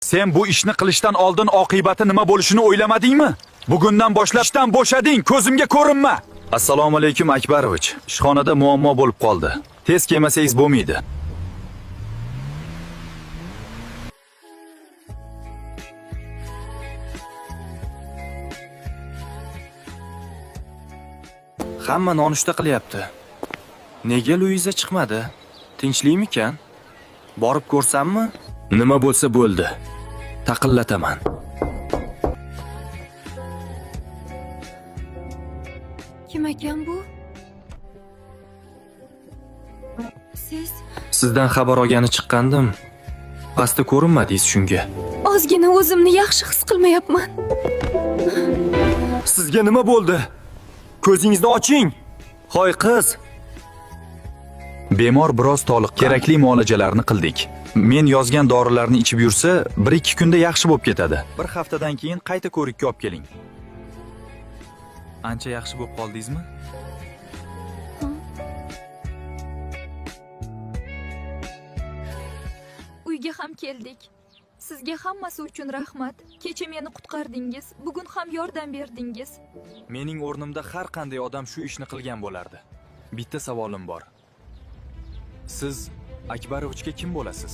Sen bu ishni qilishdan oldin oqibati nima bo'lishini o'ylamadingmi? Bugundan boshlab ishdan bo'shading, ko'zimga ko'rinma. Assalomu alaykum Akbarovich. Ishxonada muammo bo'lib qoldi. Tez kelmasangiz bo'lmaydi. Hamma nonushta qilyapti. Nega Luiza chiqmadi? Tinchlikmikan? Borib ko'rsammi? Nima bo'lsa bo'ldi. Taqillataman. Kim ekan bu? Siz Sizdan xabar olgani chiqqandim. Pastda ko'rinmadingiz shunga. ozgina o'zimni yaxshi his qilmayapman. Sizga nima bo'ldi? Ko'zingizni oching. Hoy qiz. Bemor biroz toliqqan. Kerakli muolajalarni qildik. Men yozgan dorilarni ichib yursa, 1-2 kunda yaxshi bo'lib ketadi. Bir haftadan keyin qayta ko'rikka olib keling. Ancha yaxshi bo'lib qoldingizmi? Uyga ham keldik. Sizga hammasi uchun rahmat. Kecha meni qutqardingiz, bugun ham yordam berdingiz. Mening o'rnimda har qanday odam shu ishni qilgan bo'lardi. Bitta savolim bor. Siz Akbarovichga kim bo'lasiz?